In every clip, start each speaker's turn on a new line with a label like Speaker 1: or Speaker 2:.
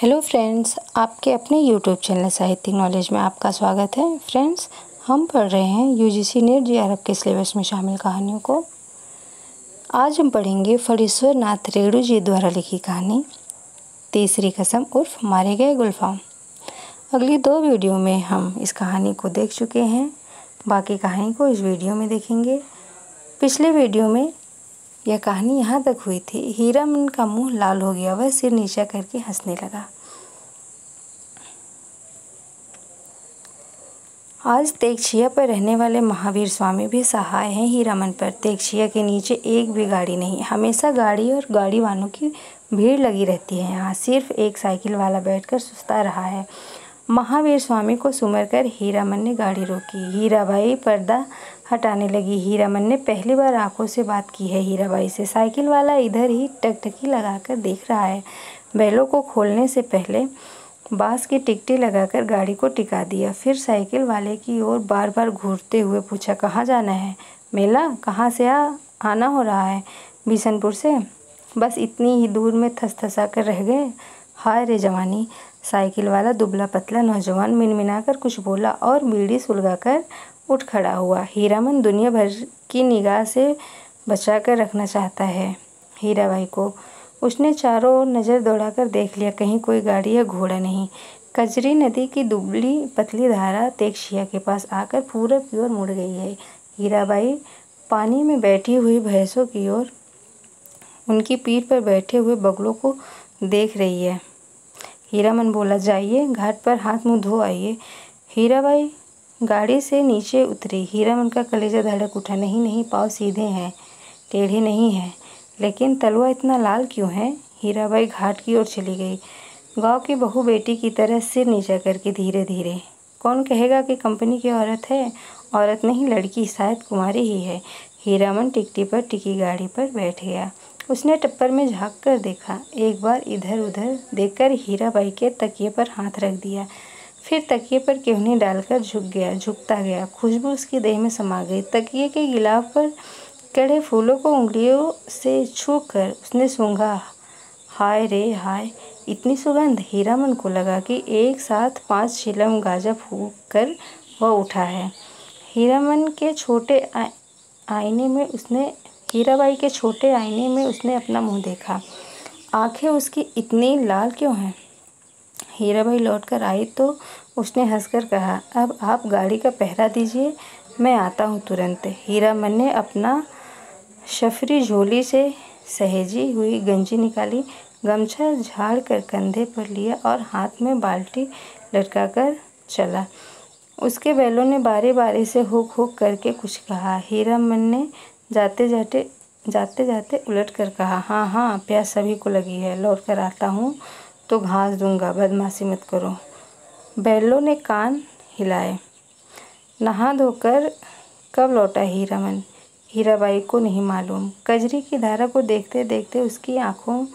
Speaker 1: Hello friends, आपके अपने YouTube channel साहित्यिक नॉलेज में आपका स्वागत है। फ्रेंड्स, हम पढ़ रहे हैं यूजीसी नेट जेआरएफ के सिलेबस में शामिल कहानियों को। आज हम पढ़ेंगे फणीश्वर नाथ रेणु जी द्वारा लिखी कहानी तीसरी कसम उर्फ मारे गए गुलफाम। अगली 2 वीडियो में हम इस कहानी को देख चुके हैं, बाकी कहानी को इस वीडियो में देखेंगे। पिछले वीडियो में यह कहानी यहाँ तक हुई थी। हीरामन का मुंह लाल हो गया, वह सिर नीचा करके हंसने लगा। आज तेगछिया पर रहने वाले महावीर स्वामी भी सहाय हैं हीरामन पर। तेगछिया के नीचे एक भी गाड़ी नहीं, हमेशा गाड़ी और गाड़ी वालों की भीड़ लगी रहती है। यहाँ सिर्फ एक साइकिल वाला बैठकर सुस्ता रहा है। महावीर स्वामी को सुमर कर हीरामन ने गाड़ी रोकी। हीराबाई पर्दा हटाने लगी। हीरामन ने पहली बार आंखों से बात की है हीराबाई से। साइकिल वाला इधर ही टकटकी लगाकर देख रहा है। बैलों को खोलने से पहले बांस की टिकटी लगाकर गाड़ी को टिका दिया। फिर साइकिल वाले की ओर बार बार घूरते हुए पूछा, कहाँ जाना है? मेला? कहाँ से आना हो रहा है? बिशनपुर से। बस इतनी ही दूर में थसथसा कर रह गए। हाय रे जवानी। साइकिल वाला दुबला पतला नौजवान मिनमिनाकर कुछ बोला और बीड़ी सुलगाकर उठ खड़ा हुआ। हीरामन दुनिया भर की निगाह से बचा कर रखना चाहता है हीराबाई को। उसने चारों ओर नज़र दौड़ाकर देख लिया, कहीं कोई गाड़ी या घोड़ा नहीं। कजरी नदी की दुबली पतली धारा तेगछिया के पास आकर पूरब की ओर मुड़ गई है। हीराबाई पानी में बैठी हुई भैंसों की ओर उनकी पीठ पर बैठे हुए बगलों को देख रही है। हीरामन बोला, जाइए घाट पर हाथ मुंह धो आइए। हीराबाई गाड़ी से नीचे उतरी। हीरामन का कलेजा धड़क उठा। नहीं, पाँव सीधे हैं, टेढ़े नहीं हैं। लेकिन तलवा इतना लाल क्यों है? हीराबाई घाट की ओर चली गई, गांव की बहू बेटी की तरह सिर नीचा करके धीरे धीरे। कौन कहेगा कि कंपनी की औरत है? औरत नहीं, लड़की, शायद कुमारी ही है। हीरामन टिकटी पर टिकी गाड़ी पर बैठ गया। उसने टप्पर में झाँक कर देखा। एक बार इधर उधर देखकर हीराबाई के तकिए पर हाथ रख दिया। फिर तकिए पर केहनी डालकर झुकता गया। खुशबू उसकी देह में समा गई। तकिए के गिलाफ पर कड़े फूलों को उंगलियों से छूकर उसने सूंघा। हाय रे हाय, इतनी सुगंध! हीरामन को लगा कि एक साथ 5 चिलम गांजा फूंक कर वह उठा है। हीराबाई के छोटे आईने में उसने अपना मुंह देखा। आंखें उसकी इतनी लाल क्यों हैं? हीराबाई लौटकर आई तो उसने हंसकर कहा, अब आप गाड़ी का पहरा दीजिए, मैं आता हूँ तुरंत। हीरामन ने अपना शफरी झोली से सहेजी हुई गंजी निकाली, गमछा झाड़ कर कंधे पर लिया और हाथ में बाल्टी लटकाकर चला। उसके बैलों ने बारी बारी से हुक हुक करके कुछ कहा। हीरामन ने जाते जाते उलट कर कहा, हाँ, प्यास सभी को लगी है, लौट कर आता हूँ तो घास दूंगा, बदमाशी मत करो। बैलों ने कान हिलाए। नहा धोकर कब लौटा हीरामन? हीराबाई को नहीं मालूम। कजरी की धारा को देखते देखते उसकी आंखों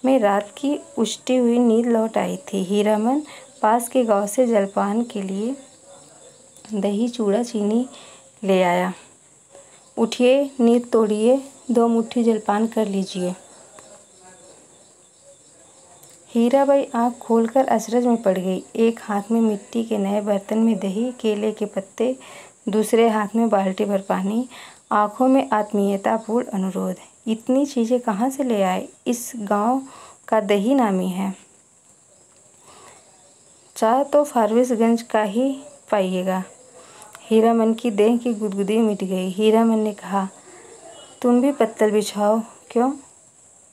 Speaker 1: में रात की उछटी हुई नींद लौट आई थी। हीरामन पास के गांव से जलपान के लिए दही चूड़ा चीनी ले आया। उठिए, नींद तोड़िए, 2 मुट्ठी जलपान कर लीजिए। हीराबाई आँख खोलकर अचरज में पड़ गई। एक हाथ में मिट्टी के नए बर्तन में दही, केले के पत्ते, दूसरे हाथ में बाल्टी भर पानी, आंखों में आत्मीयतापूर्ण अनुरोध। इतनी चीज़ें कहाँ से ले आए? इस गांव का दही नामी है। चाह तो फारबिसगंज का ही पाइएगा। हीरामन की देह की गुदगुदी मिट गई। हीरामन ने कहा, तुम भी पत्तल बिछाओ। क्यों?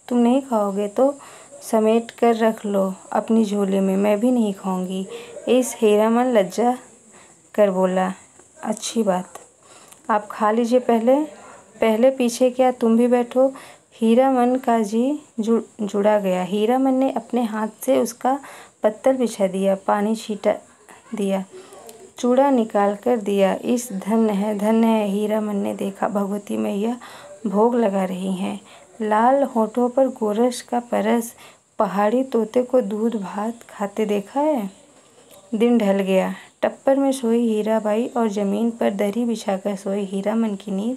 Speaker 1: तुम नहीं खाओगे तो समेट कर रख लो अपनी झोली में, मैं भी नहीं खाऊंगी। इस हीरामन लज्जा कर बोला, अच्छी बात, आप खा लीजिए पहले पीछे क्या, तुम भी बैठो। हीरामन का जी जुड़ा गया। हीरामन ने अपने हाथ से उसका पत्तल बिछा दिया, पानी छीटा दिया, चूड़ा निकाल कर दिया। इस धन्य है। हीरामन ने देखा, भगवती मैया भोग लगा रही हैं। लाल होठों पर गोरस का परस। पहाड़ी तोते को दूध भात खाते देखा है? दिन ढल गया। टप्पर में सोई हीराबाई और ज़मीन पर दरी बिछाकर सोई हीरामन की नींद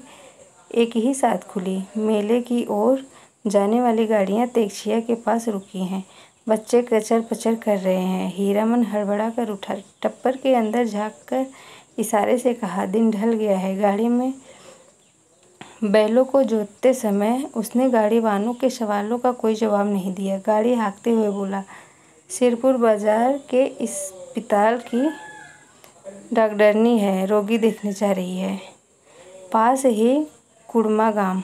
Speaker 1: एक ही साथ खुली। मेले की ओर जाने वाली गाड़ियाँ तेगछिया के पास रुकी हैं। बच्चे कचर पचर कर रहे हैं। हीरामन हड़बड़ा कर उठा, टप्पर के अंदर झाँक कर इशारे से कहा, दिन ढल गया है। गाड़ी में बैलों को जोतते समय उसने गाड़ी वालों के सवालों का कोई जवाब नहीं दिया। गाड़ी हाँकते हुए बोला, सिरपुर बाजार के अस्पताल की डॉक्टरनी है, रोगी देखने जा रही है। पास ही कुड़मा गांव।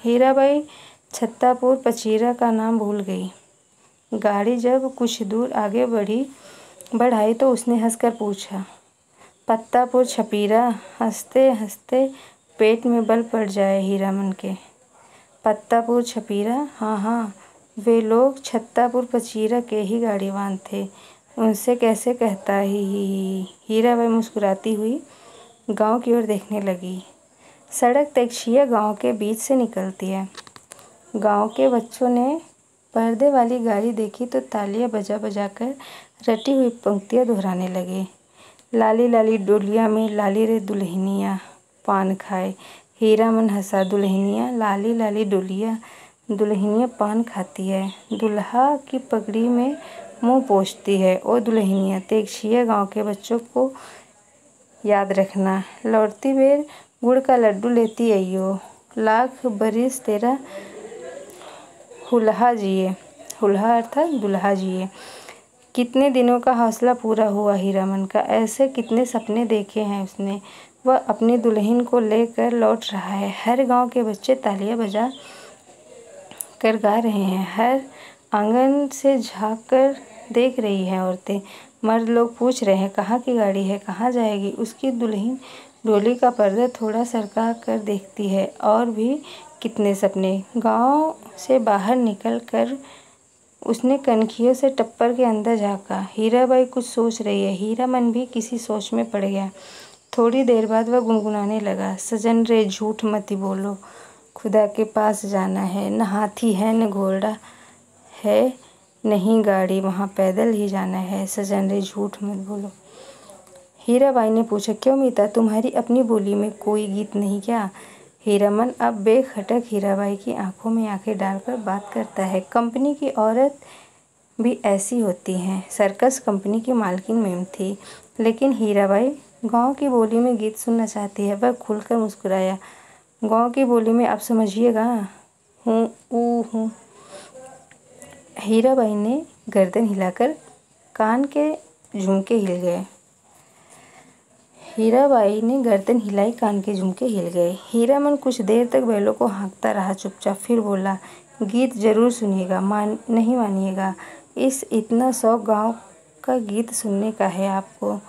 Speaker 1: हीराबाई छत्तापुर पचीरा का नाम भूल गई। गाड़ी जब कुछ दूर आगे बढ़ाई तो उसने हंसकर पूछा, पत्तापुर छपीरा। हंसते हंसते पेट में बल पड़ जाए हीरामन के। पत्तापुर छपीरा, हाँ हाँ, वे लोग छत्तापुर पचीरा के ही गाड़ीवान थे। उनसे कैसे कहता ही। हीराबाई मुस्कुराती हुई गांव की ओर देखने लगी। सड़क तक्षिया गांव के बीच से निकलती है। गांव के बच्चों ने पर्दे वाली गाड़ी देखी तो तालियां बजा बजा कर रटी हुई पंक्तियां दोहराने लगे। लाली लाली डोलिया में लाली रे दुल्हनिया पान खाए। हीरामन हंसा। दुल्हनिया, लाली लाली डोलिया, दुल्हनिया पान खाती है, दुल्हा की पगड़ी में मुंह पोंछती है। ओ दुल्हनिया, तक्षिया गांव के बच्चों को याद रखना। लौटती बेर गुड़ का लड्डू लेती अइयो। लाख बरिस तेरा हुल्हा जिए। हुल्हा अर्थात दुल्हा जिए। कितने दिनों का हौसला पूरा हुआ हीरामन का। ऐसे कितने सपने देखे हैं उसने। वह अपनी दुल्हन को लेकर लौट रहा है। हर गांव के बच्चे तालियां बजा कर गा रहे हैं। हर आंगन से झांक कर देख रही हैं औरतें। मर्द लोग पूछ रहे हैं, कहाँ की गाड़ी है, कहाँ जाएगी। उसकी दुल्हन डोली का पर्दा थोड़ा सरका कर देखती है। और भी कितने सपने। गांव से बाहर निकल कर उसने कनखियों से टप्पर के अंदर झाँका। हीराबाई कुछ सोच रही है। हीरामन भी किसी सोच में पड़ गया। थोड़ी देर बाद वह गुनगुनाने लगा, सजन रे झूठ मत बोलो, खुदा के पास जाना है। न हाथी है न घोड़ा है, नहीं गाड़ी, वहाँ पैदल ही जाना है। सजन रे झूठ मत बोलो। हीराबाई ने पूछा, क्यों मीता, तुम्हारी अपनी बोली में कोई गीत नहीं क्या। हीरामन अब बेखटक हीराबाई की आंखों में आंखें डालकर बात करता है। कंपनी की औरत भी ऐसी होती हैं। सर्कस कंपनी की मालकिन मेम थी, लेकिन हीराबाई गांव की बोली में गीत सुनना चाहती है। वह खुलकर मुस्कुराया। गांव की बोली में आप समझिएगा। हूँ। हीराबाई ने गर्दन हिलाकर कान के झुमके हिल गए। हीराबाई ने गर्दन हिलाई, कान के झुमके हिल गए। हीरामन कुछ देर तक बैलों को हाँकता रहा चुपचाप। फिर बोला, गीत जरूर सुनिएगा, नहीं मानिएगा। इतना शौक गांव का गीत सुनने का है आपको,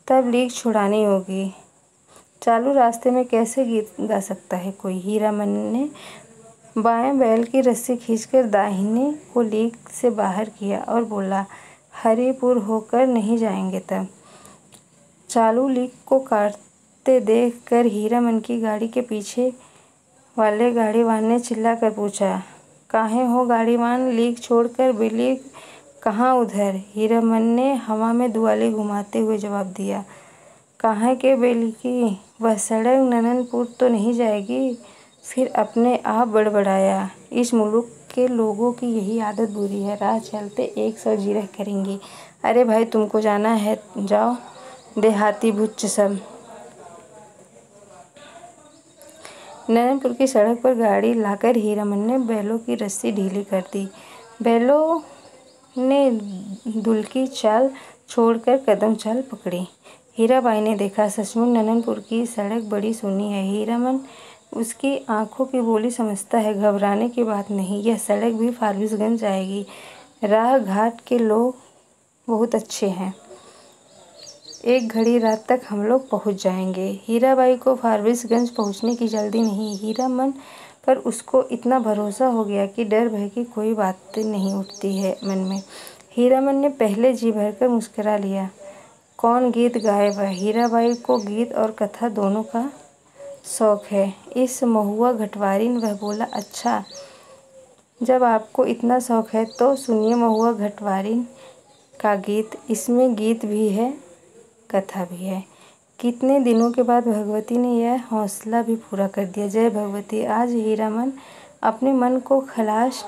Speaker 1: तब लीक छुड़ानी होगी। चालू रास्ते में कैसे गीत गा सकता है कोई। हीरामन ने बाएं बैल की रस्सी खींचकर दाहिने को लीक से बाहर किया और बोला, हरिपुर होकर नहीं जाएंगे तब। चालू लीक को काटते देख कर हीरामन की गाड़ी के पीछे वाले गाड़ीवान ने चिल्लाकर पूछा, काहे हो गाड़ीवान, लीक छोड़कर बिलीक कहाँ उधर। हीरामन ने हवा में दुआली घुमाते हुए जवाब दिया, कहाँ के बेलिकी, वह सड़क नननपुर तो नहीं जाएगी। फिर अपने आप बड़बड़ाया, इस मुल्क के लोगों की यही आदत बुरी है, राह चलते 100 जिरह करेंगी। अरे भाई, तुमको जाना है जाओ, देहाती भुच्च सब। नैनपुर की सड़क पर गाड़ी लाकर हीरामन ने बैलों की रस्सी ढीली कर दी। बैलों ने दुल्की चाल छोड़कर कदम चाल पकड़ी। हीराबाई ने देखा, सचमुच नैनपुर की सड़क बड़ी सूनी है। हीरामन उसकी आंखों की बोली समझता है। घबराने की बात नहीं, यह सड़क भी फारबिसगंज जाएगी। राह घाट के लोग बहुत अच्छे हैं। एक घड़ी रात तक हम लोग पहुंच जाएंगे। हीराबाई को फारबिसगंज पहुंचने की जल्दी नहीं। हीरामन पर उसको इतना भरोसा हो गया कि डर भय की कोई बात नहीं उठती है मन में। हीरामन ने पहले जी भरकर मुस्कुरा लिया। कौन गीत गाए वह। हीराबाई को गीत और कथा दोनों का शौक है। इस महुआ घटवारिन, वह बोला, अच्छा, जब आपको इतना शौक है तो सुनिए महुआ घटवारिन का गीत। इसमें गीत भी है, कथा भी है। कितने दिनों के बाद भगवती ने यह हौसला भी पूरा कर दिया। जय भगवती। आज हीरामन अपने मन को खलास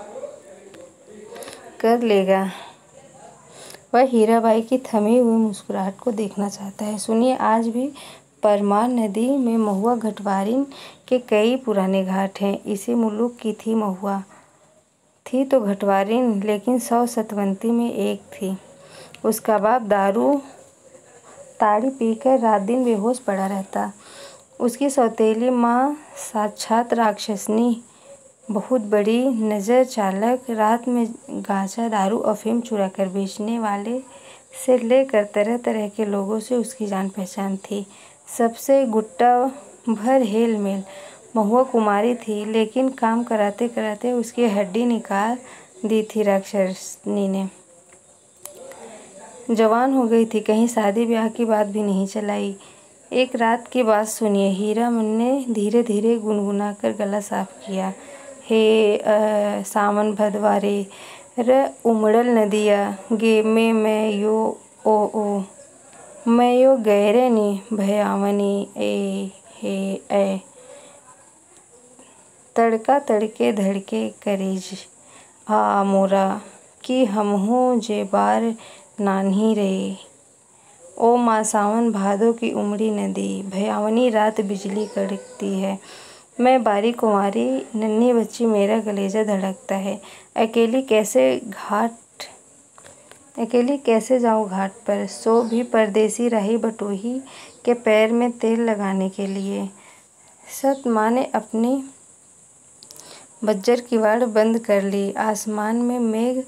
Speaker 1: कर लेगा। वह हीराबाई की थमी हुई मुस्कुराहट को देखना चाहता है। सुनिए, आज भी परमान नदी में महुआ घटवारिन के कई पुराने घाट हैं। इसी मुल्क की थी महुआ, थी तो घटवारिन, लेकिन 100 सतवंती में एक थी। उसका बाप दारू ताड़ी पीकर रात दिन बेहोश पड़ा रहता। उसकी सौतेली माँ साक्षात राक्षसनी, बहुत बड़ी नज़र चालक, रात में गांजा दारू अफीम चुरा कर बेचने वाले से लेकर तरह तरह के लोगों से उसकी जान पहचान थी। सबसे गुट्टा भर हेल मेल। महुआ कुमारी थी, लेकिन काम कराते कराते उसकी हड्डी निकाल दी थी राक्षसनी ने। जवान हो गई थी, कहीं शादी ब्याह की बात भी नहीं चलाई। एक रात की बात सुनिए। हीरामन ने धीरे धीरे गुनगुनाकर गला साफ किया। हे सावन भदवारे र उमड़ल नदिया गे में मैं यो ओ मैं यो गैरनी भयावनी ए हे ए तड़का तड़के धड़के करेज आ मोरा कि हमहू जे बार नान्ही रे। ओ माँ सावन भादो की उमड़ी नदी, भयावनी रात बिजली कड़कती है। मैं बारी कुंवारी नन्ही बच्ची, मेरा कलेजा धड़कता है। अकेली कैसे जाऊँ घाट पर, सो भी परदेसी राही बटोही के पैर में तेल लगाने के लिए। सत माँ ने अपनी बज्जर किवाड़ बंद कर ली। आसमान में मेघ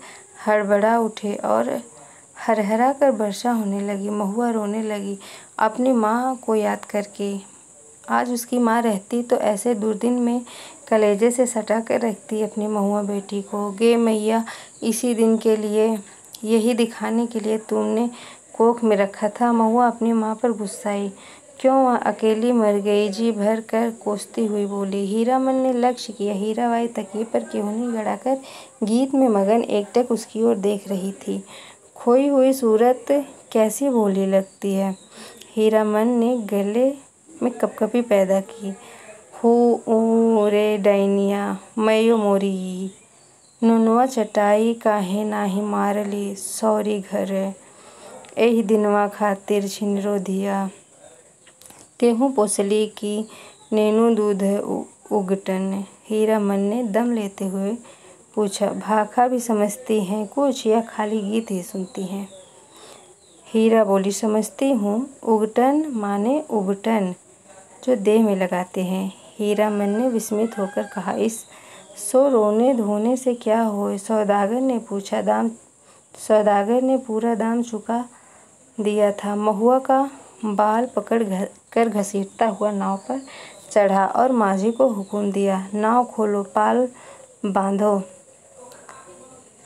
Speaker 1: हड़बड़ा उठे और हरहरा कर वर्षा होने लगी। महुआ रोने लगी अपनी माँ को याद करके। आज उसकी माँ रहती तो ऐसे दुर्दिन में कलेजे से सटा कर रखती अपनी महुआ बेटी को। गे मैया, इसी दिन के लिए, यही दिखाने के लिए तुमने कोख में रखा था। महुआ अपनी माँ पर गुस्साई। क्यों वह अकेली मर गई, जी भर कर कोसती हुई बोली। हीरामन ने लक्ष्य किया। हीराबाई तकिए पर केहूनी गड़ाकर गीत में मगन एकटक उसकी ओर देख रही थी। खोई हुई सूरत कैसी भोली लगती है। हीरामन ने गले में कपकपी पैदा की। हो रे डाइनिया, मयो मोरी नुनवा चटाई काहे नाही मारली सौरी घर, एही दिनवा खातिर छिनरो धिया तेहू पोसली की नेनू दूध उगटन। हीरामन ने दम लेते हुए पूछा, भाखा भी समझती हैं कुछ या खाली गीत ही सुनती हैं? हीरा बोली, समझती हूँ। उगटन माने उबटन, जो देह में लगाते हैं। हीरामन ने विस्मित होकर कहा, इस सो रोने धोने से क्या होए? सौदागर ने पूछा। सौदागर ने पूरा दाम चुका दिया था। महुआ का बाल पकड़ कर घसीटता हुआ नाव पर चढ़ा और माझी को हुक्म दिया, नाव खोलो, पाल बांधो।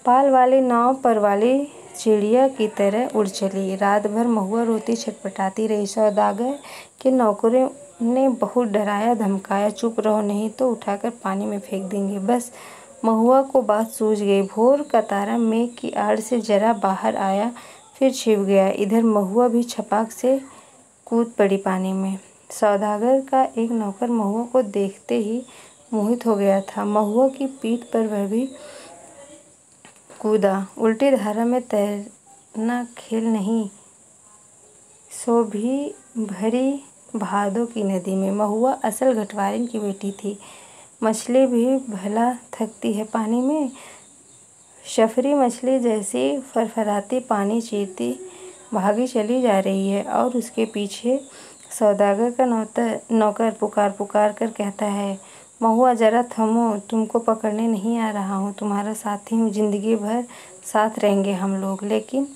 Speaker 1: पाल वाली नाव पर वाली चिड़िया की तरह उड़ चली। रात भर महुआ रोती छटपटाती रही। सौदागर के नौकरों ने बहुत डराया धमकाया, चुप रहो नहीं तो उठाकर पानी में फेंक देंगे। बस महुआ को बात सूझ गई। भोर का तारा मेघ की आड़ से जरा बाहर आया, फिर छिप गया। इधर महुआ भी छपाक से कूद पड़ी पानी में। सौदागर का एक नौकर महुआ को देखते ही मोहित हो गया था। महुआ की पीठ पर वह भी कूदा। उल्टी धारा में तैरना खेल नहीं, सो भी भरी भादों की नदी में। महुआ असल घटवारिन की बेटी थी। मछली भी भला थकती है पानी में। शफरी मछली जैसी फरफराती पानी चीरती भागी चली जा रही है और उसके पीछे सौदागर का नौकर पुकार पुकार कर कहता है, महुआ जरा थमो, तुमको पकड़ने नहीं आ रहा हूँ, तुम्हारा साथी हूँ, जिंदगी भर साथ रहेंगे हम लोग। लेकिन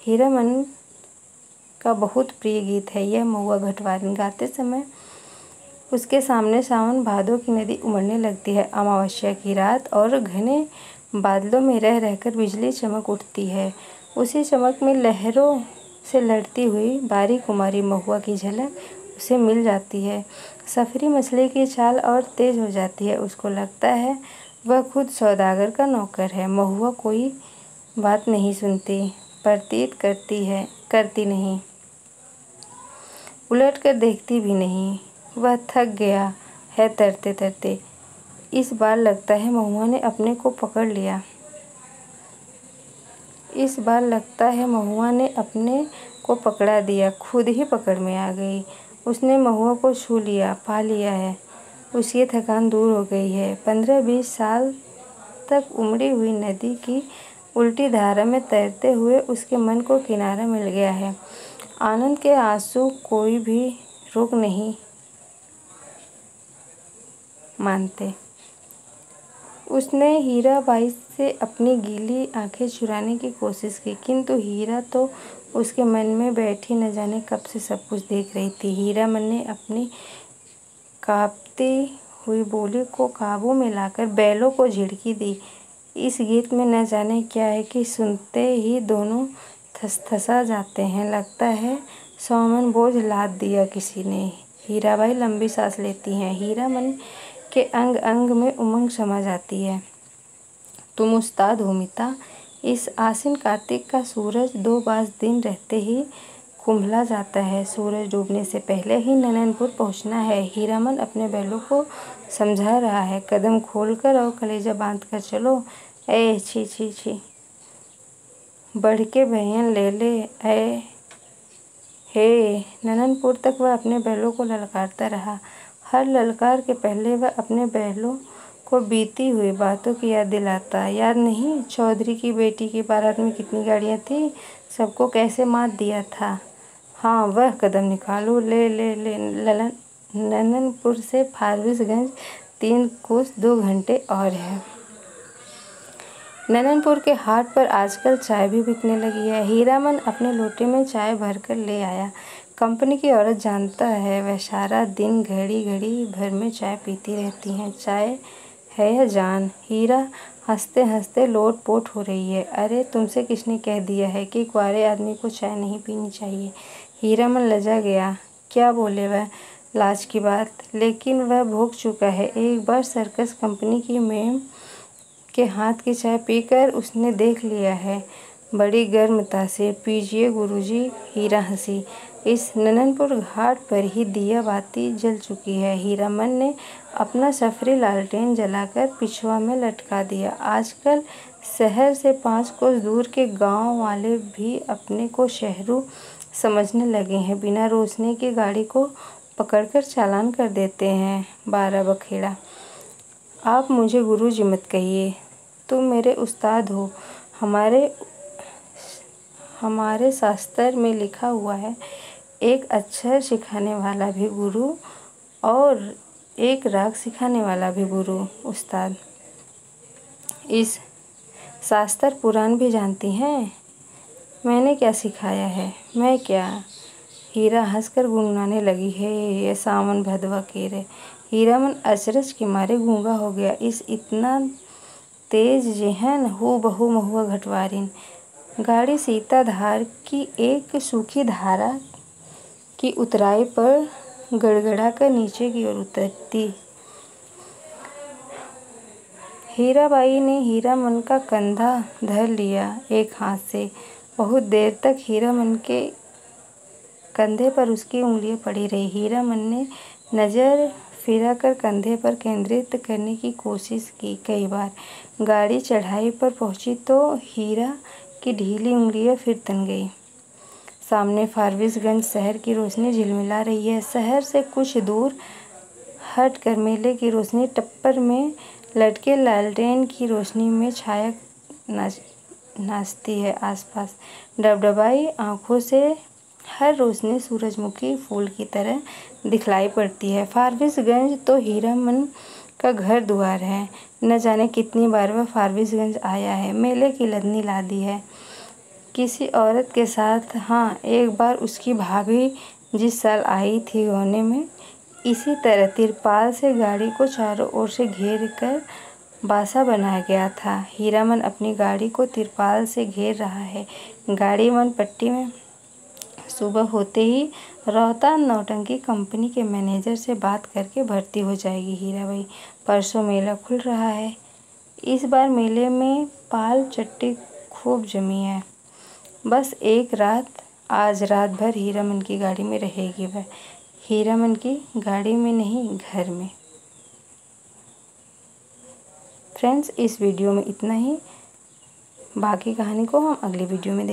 Speaker 1: हीरामन का बहुत प्रिय गीत है यह महुआ घटवारिन। गाते समय उसके सामने सावन भादों की नदी उमड़ने लगती है। अमावस्या की रात और घने बादलों में रह रहकर बिजली चमक उठती है। उसी चमक में लहरों से लड़ती हुई बारी कुमारी महुआ की झलक उसे मिल जाती है। सफरी मछली की चाल और तेज हो जाती है। उसको लगता है वह खुद सौदागर का नौकर है। महुआ कोई बात नहीं सुनती, प्रतीत करती नहीं, उलट कर देखती भी नहीं। वह थक गया है तैरते तैरते। इस बार लगता है महुआ ने अपने को पकड़ लिया। इस बार लगता है महुआ ने अपने को पकड़ा दिया, खुद ही पकड़ में आ गई। उसने महुआ को छू लिया, पा लिया है। उसकी थकान दूर हो गई है। 15-20 साल तक उमड़ी हुई नदी की उल्टी धारा में तैरते हुए उसके मन को किनारा मिल गया है। आनंद के आंसू कोई भी रोक नहीं मानते। उसने हीराबाई से अपनी गीली आंखें चुराने की कोशिश की, किंतु हीरा तो उसके मन में बैठी न जाने कब से सब कुछ देख रही थी। हीरामन ने अपनी कांपती हुई बोली को काबू में लाकर बैलों को झिड़की दी। इस गीत में न जाने क्या है कि सुनते ही दोनों थसथसा जाते हैं। लगता है 100 मन बोझ लाद दिया किसी ने। हीराबाई लंबी सांस लेती हैं। हीरामन के अंग अंग में उमंग समा जाती है। तुम उस्ताद हो मीता। इस आसिन कार्तिक का सूरज 2 बास दिन रहते ही कुंभला जाता है। सूरज डूबने से पहले ही नननपुर पहुंचना है। हीरामन अपने बैलों को समझा रहा है, कदम खोलकर और कलेजा बांध कर चलो। ए छी छी छी, बढ़ के बहन ले ले। ए हे। नननपुर तक वह अपने बैलों को ललकारता रहा। हर ललकार के पहले वह अपने बैलों को बीती हुई बातों की याद दिलाता। याद नहीं, चौधरी की बेटी की बारात में कितनी गाड़ियाँ थी, सबको कैसे मात दिया था। हाँ, वह कदम निकालो। ले ले ले। नननपुर से फारबिसगंज 3 कोस 2 घंटे और है। नननपुर के हाट पर आजकल चाय भी बिकने लगी है। हीरामन अपने लोटे में चाय भरकर ले आया। कंपनी की औरत जानता है, वह सारा दिन घड़ी घड़ी भर में चाय पीती रहती हैं। चाय है या जान। हीरा हंसते हंसते लोट पोट हो रही है। अरे तुमसे किसने कह दिया है कि कुंवारे आदमी को चाय नहीं पीनी चाहिए। हीरामन लजा गया। क्या बोले वह, लाज की बात। लेकिन वह भोग चुका है। एक बार सर्कस कंपनी की मेम के हाथ की चाय पीकर उसने देख लिया है, बड़ी गर्मता से। पीजिए गुरुजी। हीरा हंसी। इस नननपुर घाट पर ही दिया बाती जल चुकी है। हीरामन ने अपना सफरी लालटेन जलाकर पिछवा में लटका दिया। आजकल शहर से 5 कोस दूर के गांव वाले भी अपने को शहरू समझने लगे हैं। बिना रोशनी की गाड़ी को पकड़कर चालान कर देते हैं। 12 बखेड़ा। आप मुझे गुरुजी मत कहिए, तुम मेरे उस्ताद हो। हमारे शास्त्र में लिखा हुआ है, एक अक्षर सिखाने वाला भी गुरु और एक राग सिखाने वाला भी गुरु। उस्ताद इस शास्त्र पुराण भी जानती हैं। मैंने क्या सिखाया है, मैं क्या। हीरा हंसकर गुनगुनाने लगी, हे ये सावन भदवा केरे। हीरामन अचरज के मारे गूंगा हो गया। इस इतना तेज जेहन हूबहू महुआ घटवारिन। गाड़ी सीताधार की एक सूखी धारा की उतराई पर गड़गड़ा कर नीचे की ओर उतरती। हीराबाई ने हीरामन का कंधा धर लिया एक हाथ से। बहुत देर तक हीरामन के कंधे पर उसकी उंगलियां पड़ी रही। हीरामन ने नज़र फिराकर कंधे पर केंद्रित करने की कोशिश की कई बार। गाड़ी चढ़ाई पर पहुंची तो हीरा की ढीली उंगलियां फिर तन गई। सामने फारबिसगंज शहर की रोशनी झिलमिला रही है। शहर से कुछ दूर हटकर मेले की रोशनी टप्पर में लटके लालटेन की रोशनी में छाया नाचती है आसपास। डबडबाई आंखों से हर रोशनी सूरजमुखी फूल की तरह दिखलाई पड़ती है। फारबिसगंज तो हीरामन का घर द्वार है। न जाने कितनी बार वह फारबिसगंज आया है। मेले की लदनी लादी है किसी औरत के साथ। हाँ, एक बार उसकी भाभी जिस साल आई थी होने में, इसी तरह तिरपाल से गाड़ी को चारों ओर से घेर कर बासा बनाया गया था। हीरामन अपनी गाड़ी को तिरपाल से घेर रहा है। गाड़ी वन पट्टी में सुबह होते ही रोहतास नौटंकी कंपनी के मैनेजर से बात करके भर्ती हो जाएगी हीराबाई। परसों मेला खुल रहा है। इस बार मेले में पाल चट्टी खूब जमी है। बस एक रात, आज रात भर हीरामन की गाड़ी में रहेगी वह। हीरामन की गाड़ी में नहीं, घर में। फ्रेंड्स, इस वीडियो में इतना ही। बाकी कहानी को हम अगली वीडियो में